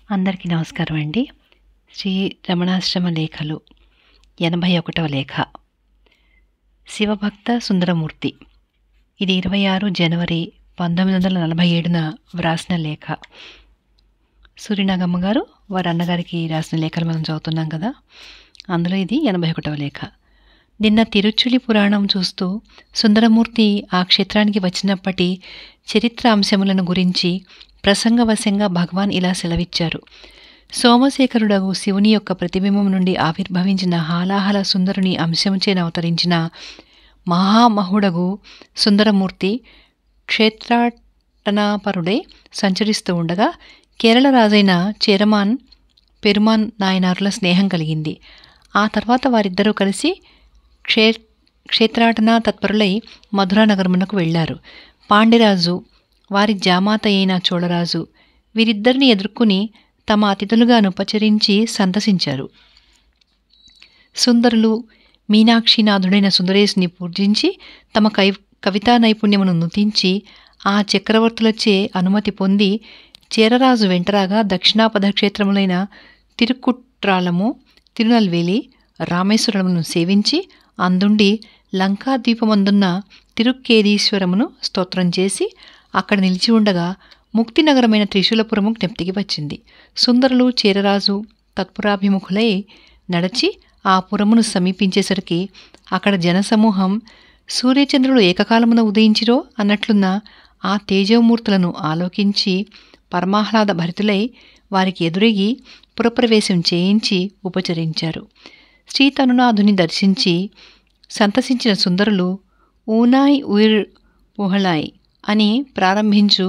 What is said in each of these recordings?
అందరికీ నమస్కారం అండి. శ్రీ రమణాశ్రమ లేఖలు 81వ లేఖ. శివభక్త సుందరమూర్తి. ఇది 26 జనవరి 1947న వ్రాసిన లేఖ. సూర్యనాగమ్మ గారు వారి అన్నగారికి రాసిన లేఖలు మనం చదువుతున్నాం కదా, అందులో ఇది 81వ లేఖ. నిన్న తిరుచులి పురాణం చూస్తూ సుందరమూర్తి ఆ క్షేత్రానికి వచ్చినప్పటి చరిత్ర అంశములను గురించి ప్రసంగవశంగా భగవాన్ ఇలా సెలవిచ్చారు. సోమశేఖరుడగు శివుని యొక్క ప్రతిబింబం నుండి ఆవిర్భవించిన హాలాహల సుందరుని అంశంచేన అవతరించిన మహామహుడగు సుందరమూర్తి క్షేత్రాటనాపరుడై సంచరిస్తూ ఉండగా కేరళ రాజైన చేరమాన్ పెరుమాన్ నాయనారుల స్నేహం కలిగింది. ఆ తర్వాత వారిద్దరూ కలిసి క్షేత్రాటన తత్పరులై మధురా నగరమునకు వెళ్లారు. పాండ్యరాజు, వారి జామాత అయిన చోళరాజు వీరిద్దరిని ఎదుర్కొని తమ అతిథులుగా ఉపచరించి సంతసించారు. సుందరులు మీనాక్షినాథుడైన సుందరేశుని పూజించి తమ కవితా నైపుణ్యమును నుతించి ఆ చక్రవర్తులచే అనుమతి పొంది చేరరాజు వెంటరాగా దక్షిణాపథ క్షేత్రములైన తిరుకుట్రాలము, తిరునల్వేలి, రామేశ్వరములను సేవించి అందుండి లంకాద్వీపమందున్న తిరుక్కేదీశ్వరమును స్తోత్రం చేసి అక్కడ నిలిచి ఉండగా ముక్తినగరమైన త్రిశూలపురము జ్ఞప్తికి వచ్చింది. సుందరులు చేరరాజు తత్పురాభిముఖులై నడచి ఆ పురమును సమీపించేసరికి అక్కడ జనసమూహం సూర్యచంద్రులు ఏకకాలమున ఉదయించిరో అన్నట్లున్న ఆ తేజోమూర్తులను ఆలోకించి పరమాహ్లాద భరితులై వారికి ఎదురిగి పురప్రవేశం చేయించి ఉపచరించారు. శ్రీతనునాథుని దర్శించి సంతసించిన సుందరులు ఊనాయ్ ఉయిర్ ఉహళాయ్ అని ప్రారంభించు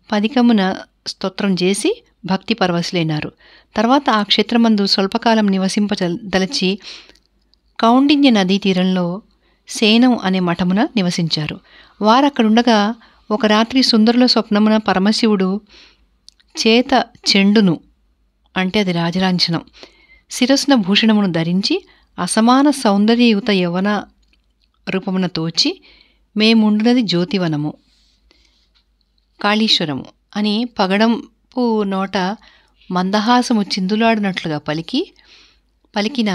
పదికమున స్తోత్రం చేసి భక్తి పరవశులైనారు. తర్వాత ఆ క్షేత్రమందు స్వల్పకాలం నివసింపదలచి కౌండిన్య నదీ తీరంలో సేనం అనే మఠమున నివసించారు. వారక్కడుండగా ఒక రాత్రి సుందరుల స్వప్నమున పరమశివుడు చేత చెండును, అంటే అది రాజలాంఛనం, శిరస్సున భూషణమును ధరించి అసమాన సౌందర్యయుత యవన రూపమున తోచి మేముండునది జ్యోతివనము కాళీశ్వరము అని పగడంపు నోట మందహాసము చిందులాడినట్లుగా పలికిన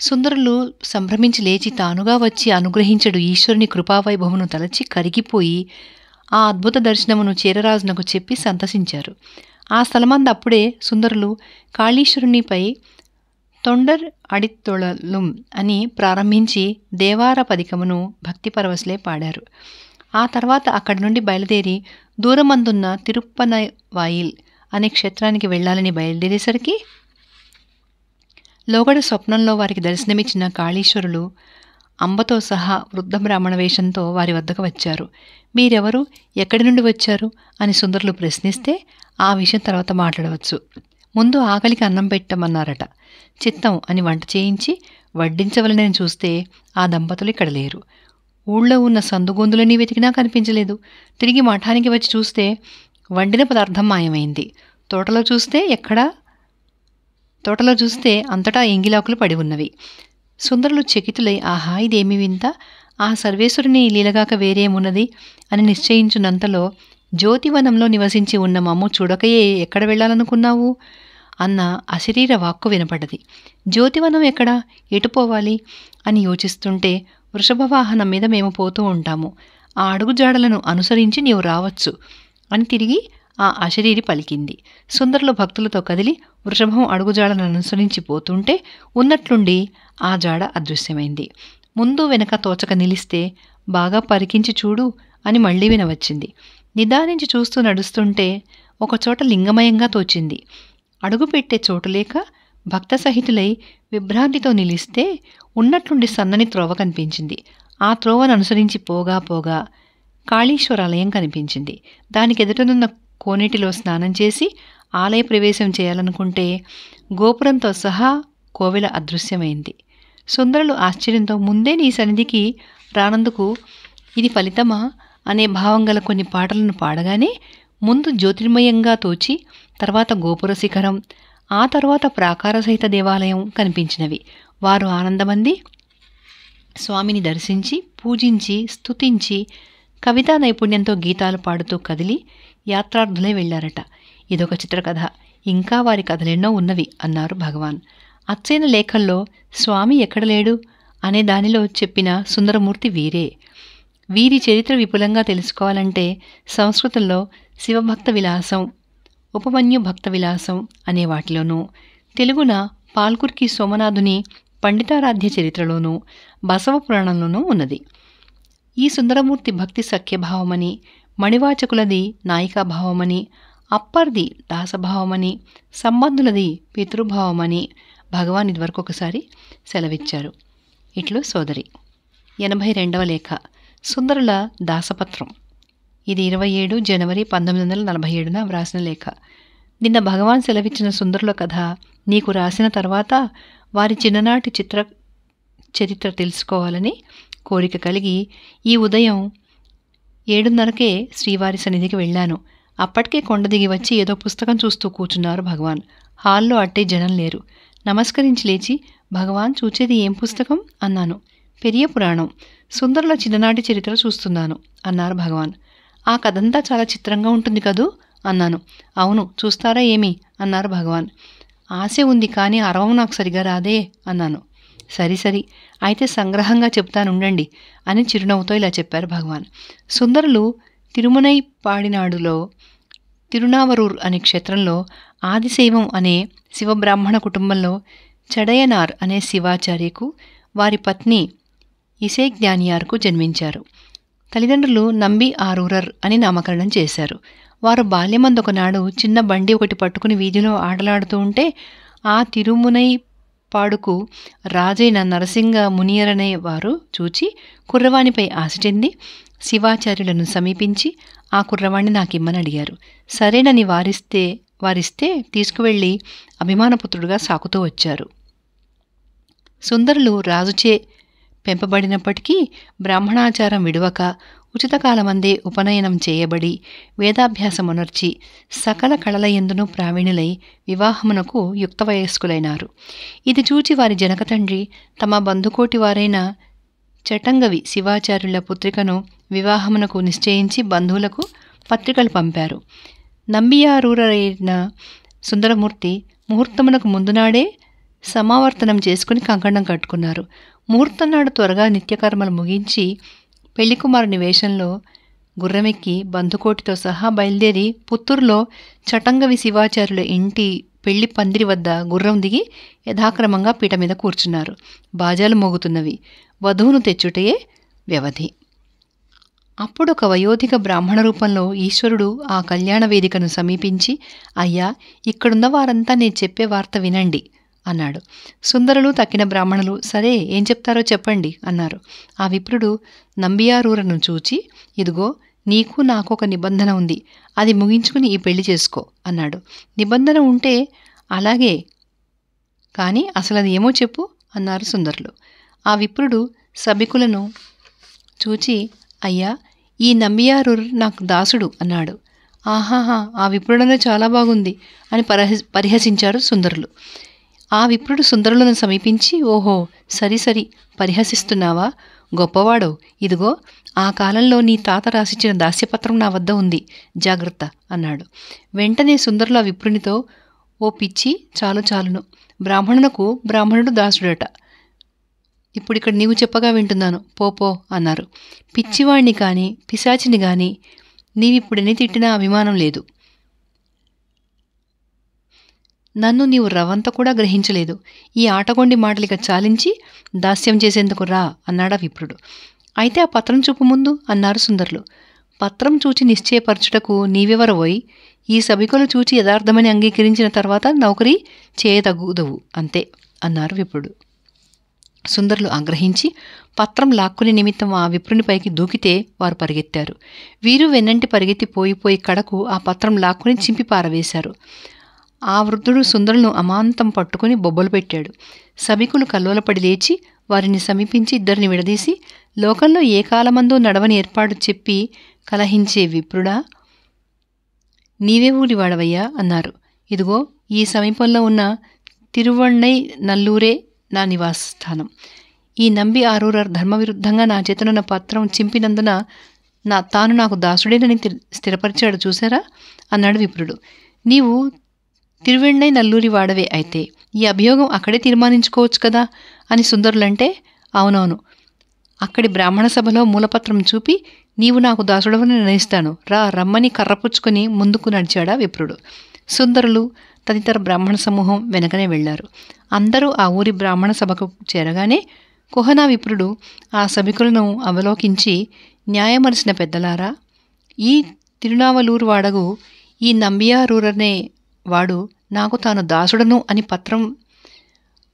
సుందరులు సంభ్రమించి లేచి తానుగా వచ్చి అనుగ్రహించడు ఈశ్వరుని కృపావైభవమును తలచి కరిగిపోయి ఆ అద్భుత దర్శనమును చేరరాజునకు చెప్పి సంతసించారు. ఆ స్థలమందు అప్పుడే సుందరులు కాళీశ్వరునిపై తొండర్ అడిత్తొళలుం అని ప్రారంభించి దేవార పదికమును భక్తి పరవశులే పాడారు. ఆ తర్వాత అక్కడి నుండి బయలుదేరి దూరమందున్న తిరుప్పనవాయిల్ అనే క్షేత్రానికి వెళ్లాలని బయలుదేరేసరికి లోగడ స్వప్నంలో వారికి దర్శనమిచ్చిన కాళీశ్వరులు అంబతో సహా వృద్ధ బ్రాహ్మణ వేషంతో వారి వద్దకు వచ్చారు. మీరెవరు, ఎక్కడి నుండి వచ్చారు అని సుందరులు ప్రశ్నిస్తే ఆ విషయం తర్వాత మాట్లాడవచ్చు, ముందు ఆకలికి అన్నం పెట్టమన్నారట. చిత్తం అని వంట చేయించి వడ్డించవలనని చూస్తే ఆ దంపతులు ఇక్కడ లేరు. ఊళ్ళో ఉన్న సందుగొందులని వెతికినా కనిపించలేదు. తిరిగి మఠానికి వచ్చి చూస్తే వండిన పదార్థం మాయమైంది. తోటలో చూస్తే అంతటా ఎంగిలాకులు పడి ఉన్నవి. సుందరులు చకితులై ఆహా ఇదేమి వింత, ఆ సర్వేశ్వరుని లీలగాక వేరేమున్నది అని నిశ్చయించున్నంతలో జ్యోతివనంలో నివసించి ఉన్న మమ్ము చూడకయే ఎక్కడ వెళ్లాలనుకున్నావు అన్న అశరీర వాక్కు వినపడ్డది. జ్యోతివనం ఎక్కడా, ఎటు పోవాలి అని యోచిస్తుంటే వృషభవాహనం మీద మేము పోతూ ఉంటాము, ఆ అడుగుజాడలను అనుసరించి నీవు రావచ్చు అని తిరిగి ఆ అశరీరి పలికింది. సుందరులు భక్తులతో కదిలి వృషభం అడుగుజాడలను అనుసరించి పోతుంటే ఉన్నట్లుండి ఆ జాడ అదృశ్యమైంది. ముందు వెనక తోచక నిలిస్తే బాగా పరికించి చూడు అని మళ్లీ వినవచ్చింది. నిదానించి చూస్తూ నడుస్తుంటే ఒకచోట లింగమయంగా తోచింది. అడుగుపెట్టే చోటు లేక భక్త సహితులై విభ్రాంతితో నిలిస్తే ఉన్నట్లుండి సన్నని త్రోవ కనిపించింది. ఆ త్రోవను అనుసరించి పోగా కాళీశ్వరాలయం కనిపించింది. దానికి ఎదుటనున్న కోనేటిలో స్నానం చేసి ఆలయ ప్రవేశం చేయాలనుకుంటే గోపురంతో సహా కోవెల అదృశ్యమైంది. సుందరులు ఆశ్చర్యంతో ముందే నీ సన్నిధికి రానందుకు ఇది ఫలితమా అనే భావం గల కొన్ని పాటలను పాడగానే ముందు జ్యోతిర్మయంగా తోచి తర్వాత గోపుర శిఖరం, ఆ తర్వాత ప్రాకార సహిత దేవాలయం కనిపించినవి. వారు ఆనందమంది స్వామిని దర్శించి పూజించి స్తుతించి కవితా నైపుణ్యంతో గీతాలు పాడుతూ కదిలి యాత్రార్థులై వెళ్లారట. ఇదొక చిత్రకథ, ఇంకా వారి కథలెన్నో ఉన్నవి అన్నారు భగవాన్. అచ్చైన లేఖల్లో స్వామి ఎక్కడ లేడు అనే దానిలో చెప్పిన సుందరమూర్తి వీరే. వీరి చరిత్ర విపులంగా తెలుసుకోవాలంటే సంస్కృతంలో శివభక్త విలాసం, ఉపమన్యు భక్త విలాసం అనే వాటిలోనూ, తెలుగున పాల్కుర్కి సోమనాథుని పండితారాధ్య చరిత్రలోనూ, బసవ పురాణంలోనూ ఉన్నది. ఈ సుందరమూర్తి భక్తి సఖ్యభావమని, మణివాచకులది నాయికాభావమని, అప్పర్ది దాసభావమని, సంబంధులది పితృభావమని భగవాన్ ఇదివరకు ఒకసారి సెలవిచ్చారు. ఇట్లు సోదరి. 82వ లేఖ, సుందరుల దాసపత్రం. ఇది 27 జనవరి 1947 వ్రాసిన లేఖ. నిన్న భగవాన్ సెలవిచ్చిన సుందరుల కథ నీకు రాసిన తర్వాత వారి చిన్ననాటి చరిత్ర తెలుసుకోవాలని కోరిక కలిగి ఈ ఉదయం 7:30కే శ్రీవారి సన్నిధికి వెళ్ళాను. అప్పటికే కొండ దిగి వచ్చి ఏదో పుస్తకం చూస్తూ కూర్చున్నారు భగవాన్. హాల్లో అట్టే జనం లేరు. నమస్కరించి లేచి, భగవాన్ చూచేది ఏం పుస్తకం అన్నాను. పెరియ పురాణం, సుందరుల చిన్ననాటి చరిత్ర చూస్తున్నాను అన్నారు భగవాన్. ఆ కథంతా చాలా చిత్రంగా ఉంటుంది కదూ అన్నాను. అవును, చూస్తారా ఏమి అన్నారు భగవాన్. ఆశ ఉంది, కానీ అరవం నాకు సరిగా రాదే అన్నాను. సరి అయితే సంగ్రహంగా చెప్తానుండండి అని చిరునవ్వుతో ఇలా చెప్పారు భగవాన్. సుందరులు తిరుమునై పాడినాడులో తిరునావరూర్ అనే క్షేత్రంలో ఆదిశైవం అనే శివబ్రాహ్మణ కుటుంబంలో చడయనార్ అనే శివాచార్యకు వారి పత్ని ఇసేజ్ఞానియార్కు జన్మించారు. తల్లిదండ్రులు నంబి ఆరూరర్ అని నామకరణం చేశారు. వారు బాల్యమందొకనాడు చిన్న బండి ఒకటి పట్టుకుని వీధిలో ఆటలాడుతూ ఉంటే ఆ తిరుమునై పాడుకు రాజైన నరసింగ మునియరనే వారు చూచి కుర్రవాణిపై ఆశ చెంది శివాచార్యులను సమీపించి ఆ కుర్రవాణ్ణి నాకిమ్మని అడిగారు. సరేనని వారిస్తే తీసుకువెళ్ళి అభిమానపుత్రుడుగా సాకుతూ వచ్చారు. సుందరులు రాజుచే పెంపబడినప్పటికీ బ్రాహ్మణాచారం విడువక ఉచిత కాలమందే ఉపనయనం చేయబడి వేదాభ్యాసమునర్చి సకల కళలయందును ప్రావీణులై వివాహమునకు యుక్త వయస్కులైనారు. ఇది చూచి వారి జనక తండ్రి తమ బంధుకోటి వారైన చటంగవి శివాచార్యుల పుత్రికను వివాహమునకు నిశ్చయించి బంధువులకు పత్రికలు పంపారు. నంబియారూరైన సుందరమూర్తి ముహూర్తమునకు ముందునాడే సమావర్తనం చేసుకుని కంకణం కట్టుకున్నారు. ముహూర్తం నాడు త్వరగా నిత్యకర్మలు ముగించి పెళ్లికుమారుని వేషంలో గుర్రమెక్కి బంధుకోటితో సహా బయలుదేరి పుత్తూరులో చటంగవి శివాచార్యుల ఇంటి పెళ్లి పందిరి వద్ద గుర్రం దిగి యథాక్రమంగా పీట మీద కూర్చున్నారు. బాజాలు మోగుతున్నవి. వధువును తెచ్చుటయే వ్యవధి. అప్పుడొక వయోధిక బ్రాహ్మణ రూపంలో ఈశ్వరుడు ఆ కళ్యాణ వేదికను సమీపించి, అయ్యా, ఇక్కడున్న వారంతా నేను చెప్పే వార్త వినండి అన్నాడు. సుందరులు తక్కిన బ్రాహ్మణులు సరే ఏం చెప్తారో చెప్పండి అన్నారు. ఆ విప్రుడు నంబియారూరను చూచి, ఇదిగో నీకు నాకు ఒక నిబంధన ఉంది, అది ముగించుకుని ఈ పెళ్లి చేసుకో అన్నాడు. నిబంధన ఉంటే అలాగే, కానీ అసలు అది ఏమో చెప్పు అన్నారు సుందరులు. ఆ విప్రుడు సభికులను చూచి, అయ్యా, ఈ నంబియారూర్ నాకు దాసుడు అన్నాడు. ఆహాహా, ఆ విప్రుడనే చాలా బాగుంది అని పరిహసించారు సుందరులు. ఆ విప్రుడు సుందరులను సమీపించి, ఓహో, సరి పరిహసిస్తున్నావా? గొప్పవాడో, ఇదిగో ఆ కాలంలో నీ తాత రాసిచ్చిన దాస్యపత్రం నా వద్ద ఉంది, జాగ్రత్త అన్నాడు. వెంటనే సుందరులు ఆ విప్రునితో, ఓ పిచ్చి, చాలును, బ్రాహ్మణుడు దాసుడట. ఇప్పుడిక్కడ నీవు చెప్పగా వింటున్నాను, పో అన్నారు. పిచ్చివాణ్ణి కాని పిశాచిని గాని నీవిప్పుడెన్ని తిట్టినా అభిమానం లేదు. నన్ను నీవు రవంత కూడా గ్రహించలేదు. ఈ ఆటగొండి మాటలిక చాలించి దాస్యం చేసేందుకు రా అన్నాడా విప్రుడు. అయితే ఆ పత్రం చూపు ముందు అన్నారు సుందరులు. పత్రం చూచి నిశ్చయపరచుటకు నీవెవరవోయ్? ఈ సభికులు చూచి యథార్థమని అంగీకరించిన తర్వాత నౌకరీ చేయదగుదవు అంతే అన్నారు విప్రుడు. సుందరులు ఆగ్రహించి పత్రం లాక్కునే నిమిత్తం ఆ విప్రునిపైకి దూకితే వారు పరిగెత్తారు. వీరు వెన్నంటి పరిగెత్తి పోయి కడకు ఆ పత్రం లాక్కుని చింపి పారవేశారు. ఆ వృద్ధుడు సుందరులను అమాంతం పట్టుకుని బొబ్బలు పెట్టాడు. సభికులు కల్లోలపడి లేచి వారిని సమీపించి ఇద్దరిని విడదీసి, లోకంలో ఏ కాలమందో నడవని ఏర్పాటు చెప్పి కలహించే విప్రుడా, నీవే ఊరివాడవయ్యా అన్నారు. ఇదిగో ఈ సమీపంలో ఉన్న తిరువణ్ణై నల్లూరే నా నివాసస్థానం. ఈ నంబి ఆరూరర్ ధర్మవిరుద్ధంగా నా చేతనున్న పత్రం చింపినందున తాను నాకు దాసుడేనని స్థిరపరిచాడు చూసారా అన్నాడు విప్రుడు. నీవు తిరువెಣ್ಣై నల్లూరి వాడవే అయితే ఈ అభియోగం అక్కడే తీర్మానించుకోవచ్చు కదా అని సుందరులంటే, అవునవును, అక్కడి బ్రాహ్మణ సభలో మూలపత్రం చూపి నీవు నాకు దాసుడవని నిర్ణయిస్తాను, రమ్మని కర్రపుచ్చుకొని ముందుకు నడిచాడా విప్రుడు. సుందరులు తదితర బ్రాహ్మణ సమూహం వెనకనే వెళ్లారు. అందరూ ఆ ఊరి బ్రాహ్మణ సభకు చేరగానే కుహనా విప్రుడు ఆ సభికులను అవలోకించి, న్యాయమరిసిన పెద్దలారా, ఈ తిరునావలూరు వాడగు ఈ నంబియారూరనే వాడు నాకు తాను దాసుడను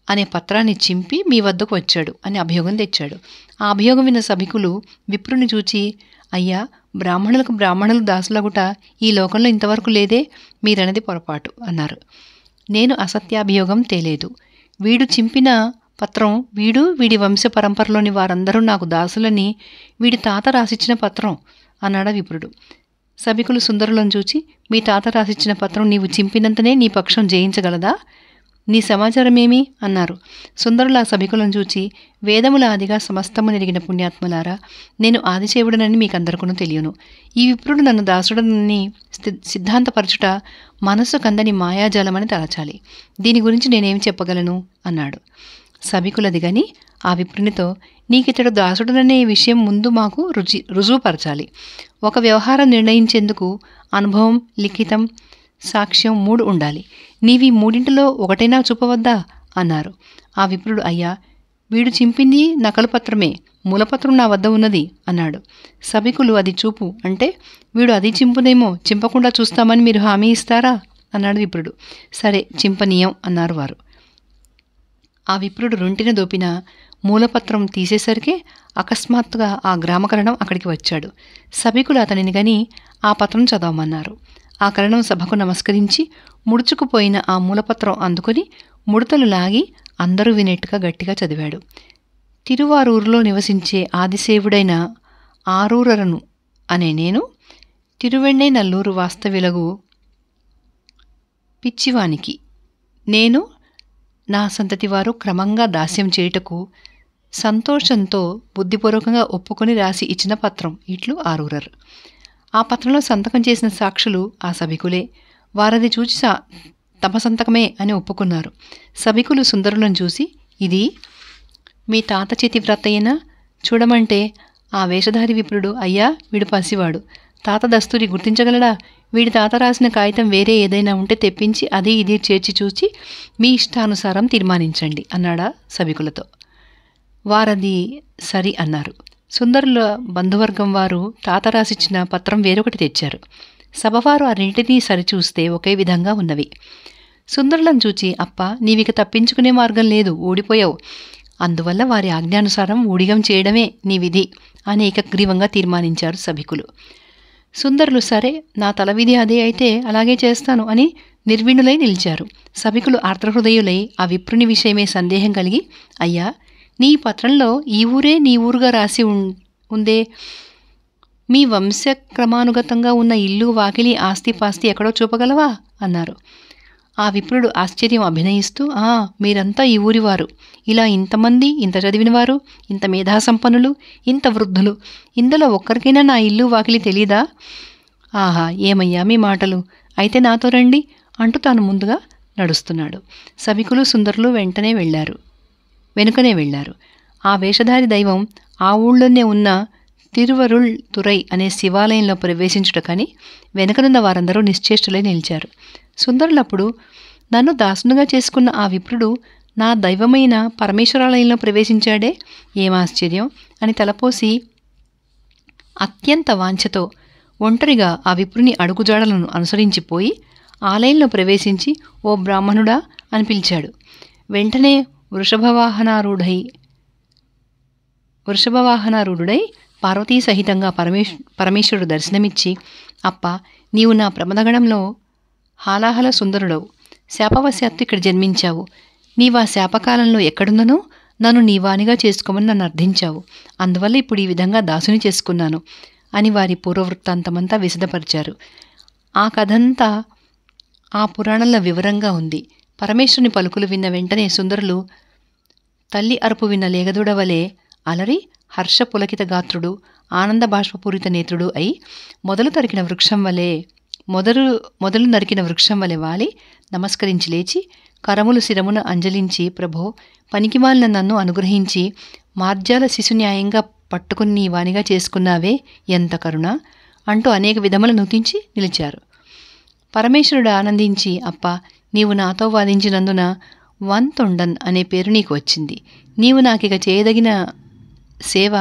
అనే పత్రాన్ని చింపి మీ వద్దకు వచ్చాడు అని అభియోగం తెచ్చాడు. ఆ అభియోగం విన్న సభికులు విప్రుని చూచి, అయ్యా, బ్రాహ్మణులు దాసులగుట ఈ లోకంలో ఇంతవరకు లేదే, మీరన్నది పొరపాటు అన్నారు. నేను అసత్యాభియోగం తేలేదు. వీడు చింపిన పత్రం వీడి వంశ పరంపరలోని వారందరూ నాకు దాసులని వీడి తాత రాసిచ్చిన పత్రం అన్నాడా విప్రుడు. సభికులు సుందరులను చూచి, మీ తాత రాసిచ్చిన పత్రం నీవు చింపినంతనే నీ పక్షం జయించగలదా? నీ సమాచారమేమి అన్నారు. సుందరుల ఆ సభికులను చూచి, వేదముల ఆదిగా సమస్తము నెరిగిన పుణ్యాత్ములారా, నేను ఆదిశేవుడనని మీకందరికీ తెలియను. ఈ విప్రుడు నన్ను దాసుడనని సిద్ధాంతపరచుట మనస్సు కందని మాయాజాలమని తలచాలి. దీని గురించి నేనేమి చెప్పగలను అన్నాడు. సభికులదిగని ఆ విప్రునితో, నీకితడు దాసుడననే విషయం ముందు మాకు రుజువుపరచాలి. ఒక వ్యవహారం నిర్ణయించేందుకు అనుభవం, లిఖితం, సాక్ష్యం 3 ఉండాలి. నీవి 3 ఒకటైనా చూపవద్దా అన్నారు. ఆ విప్రుడు, అయ్యా, వీడు చింపింది నకలు పత్రమే, మూలపత్రం నా వద్ద ఉన్నది అన్నాడు. సభికులు, అది చూపు అంటే వీడు అది చింపునేమో, చింపకుండా చూస్తామని మీరు హామీ ఇస్తారా అన్నాడు విప్రుడు. సరే, చింపనీయం అన్నారు వారు. ఆ విప్రుడు రొంటిన దోపిన మూలపత్రం తీసేసరికి అకస్మాత్తుగా ఆ గ్రామకరణం అక్కడికి వచ్చాడు. సభికులు అతనిని గని ఆ పత్రం చదవమన్నారు. ఆ కరణం సభకు నమస్కరించి ముడుచుకుపోయిన ఆ మూలపత్రం అందుకుని ముడతలు లాగి అందరూ వినేట్టుగా గట్టిగా చదివాడు. తిరువారూరులో నివసించే ఆదిశేవుడైన ఆరూరరను అనే నేను తిరువెಣ್ಣై నల్లూరు వాస్తవ్యులగు పిచ్చివానికి నేను నా సంతతి వారు క్రమంగా దాస్యం చేయుటకు సంతోషంతో బుద్ధిపూర్వకంగా ఒప్పుకొని రాసి ఇచ్చిన పత్రం ఇట్లు ఆరూరర్. ఆ పత్రంలో సంతకం చేసిన సాక్షులు ఆ సభికులే. వారది చూచి తమ సంతకమే అని ఒప్పుకున్నారు. సభికులు సుందరులను చూసి, ఇది మీ తాత చేతి వ్రతయ్యనా? చూడమంటే ఆ వేషధారి విప్రుడు, అయ్యా, వీడు పసివాడు, తాత దస్తూరి గుర్తించగలడా? వీడి తాత రాసిన కాగితం వేరే ఏదైనా ఉంటే తెప్పించి అది ఇది చేర్చి చూచి మీ ఇష్టానుసారం తీర్మానించండి అన్నాడా సభికులతో. వారది సరి అన్నారు. సుందరుల బంధువర్గం వారు తాత రాసిచ్చిన పత్రం వేరొకటి తెచ్చారు. సభవారు ఆ రెంటినీ సరిచూస్తే ఒకే విధంగా ఉన్నవి. సుందరులను చూచి, అప్ప, నీవిక తప్పించుకునే మార్గం లేదు, ఓడిపోయావు. అందువల్ల వారి ఆజ్ఞానుసారం ఊడిగం చేయడమే నీ విధి అని ఏకగ్రీవంగా తీర్మానించారు సభికులు. సుందరులు, సరే, నా తలవిధి అదే అయితే అలాగే చేస్తాను అని నిర్విణులై నిలిచారు. సభికులు ఆర్ద్రహృదయులై ఆ విప్రుని విషయమే సందేహం కలిగి, అయ్యా, నీ పత్రంలో ఈ ఊరే నీ ఊరుగా రాసి ఉందే, మీ వంశక్రమానుగతంగా ఉన్న ఇల్లు, వాకిలి, ఆస్తిపాస్తి ఎక్కడో చూపగలవా అన్నారు. ఆ విప్రుడు ఆశ్చర్యం అభినయిస్తూ, మీరంతా ఈ ఊరివారు, ఇలా ఇంతమంది, ఇంత చదివినవారు, ఇంత మేధాసంపన్నులు, ఇంత వృద్ధులు, ఇందులో ఒక్కరికైనా నా ఇల్లు వాకిలి తెలీదా? ఆహా, ఏమయ్యా మీ మాటలు, అయితే నాతో రండి అంటూ తాను ముందుగా నడుస్తున్నాడు. సభికులు సుందరులు వెనుకనే వెళ్లారు. ఆ వేషధారి దైవం ఆ ఊళ్ళోనే ఉన్న తిరువరుళ్ తురై అనే శివాలయంలో ప్రవేశించుట కానీ వెనకనున్న వారందరూ నిశ్చేష్టులై నిలిచారు. సుందరులప్పుడు, నన్ను దాసునుగా చేసుకున్న ఆ విప్రుడు నా దైవమైన పరమేశ్వరాలయంలో ప్రవేశించాడే, ఏమాశ్చర్యం అని తలపోసి అత్యంత వాంఛతో ఒంటరిగా ఆ విప్రుని అడుగుజాడలను అనుసరించిపోయి ఆలయంలో ప్రవేశించి, ఓ బ్రాహ్మణుడా అని పిలిచాడు. వెంటనే వృషభవాహనారూఢుడై పార్వతీ సహితంగా పరమేశ్వరుడు దర్శనమిచ్చి, అప్ప, నీవు నా ప్రమదగణంలో హాలాహల సుందరుడవు, శాపవశాత్తు ఇక్కడ జన్మించావు. నీవా శాపకాలంలో ఎక్కడున్ననో నన్ను నీవానిగా చేసుకోమని నన్ను అర్థించావు. అందువల్ల ఇప్పుడు ఈ విధంగా దాసుని చేసుకున్నాను అని వారి పూర్వవృత్తాంతమంతా విశదపరిచారు. ఆ కథంతా ఆ పురాణంలో వివరంగా ఉంది. పరమేశ్వరుని పలుకులు విన్న వెంటనే సుందరులు తల్లి అరుపు విన్న లేగదూడవలే అలరి హర్షపులకిత గాత్రుడు, ఆనంద బాష్పపూరిత నేత్రుడు అయి మొదలు తరికిన వృక్షం వలె మొదలు నరికిన వృక్షం వలె వాలి నమస్కరించి లేచి కరములు శిరమున అంజలించి, ప్రభో, పనికిమాలిన నన్ను అనుగ్రహించి మార్జాల శిశున్యాయంగా పట్టుకుని నీ వానిగా చేసుకున్నావే, ఎంత కరుణ అంటూ అనేక విధముల నృతించి నిలిచారు. పరమేశ్వరుడు ఆనందించి, అప్ప, నీవు నాతో వాదించినందున వంతొండన్ అనే పేరు నీకు వచ్చింది. నీవు నాకిక చేయదగిన సేవ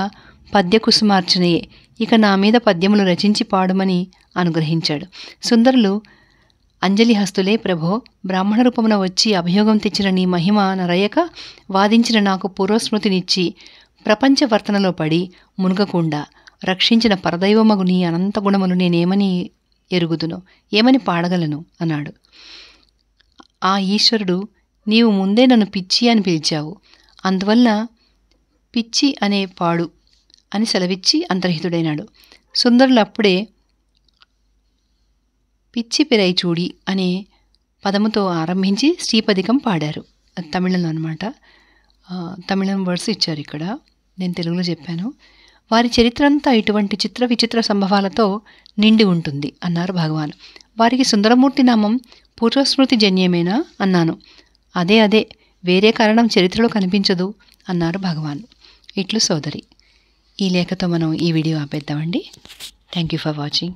పద్యకుసుమార్చనయే. ఇక నా మీద పద్యములు రచించి పాడుమని అనుగ్రహించాడు. సుందరులు అంజలిహస్తులే, ప్రభో, బ్రాహ్మణ రూపమున వచ్చి అభియోగం తెచ్చిన నీ మహిమ నరయక వాదించిన నాకు పూర్వస్మృతినిచ్చి ప్రపంచవర్తనలో పడి మునుగకుండా రక్షించిన పరదైవమగు నీ అనంత గుణములు నేనేమని ఎరుగుదును, ఏమని పాడగలను అన్నాడు. ఆ ఈశ్వరుడు, నీవు ముందే నన్ను పిచ్చి అని పిలిచావు, అందువల్ల పిచ్చి అనే పాడు అని సెలవిచ్చి అంతర్హితుడైనాడు. సుందరులు అప్పుడే పిచ్చి పిరై చూడి అనే పదముతో ఆరంభించి శ్రీపదికం పాడారు. అది తమిళంలో అనమాట. తమిళం వర్డ్స్ ఇచ్చారు ఇక్కడ, నేను తెలుగులో చెప్పాను. వారి చరిత్ర అంతా ఇటువంటి చిత్ర విచిత్ర సంభవాలతో నిండి ఉంటుంది అన్నారు భగవాన్. వారికి సుందరమూర్తి నామం పూర్వస్మృతి జన్యమేనా అన్నాను. అదే, వేరే కారణం చరిత్రలో కనిపించదు అన్నారు భగవాన్. ఇట్లు సోదరి. ఈ లేఖతో మనం ఈ వీడియో ఆపేద్దామండి. Thank you for watching.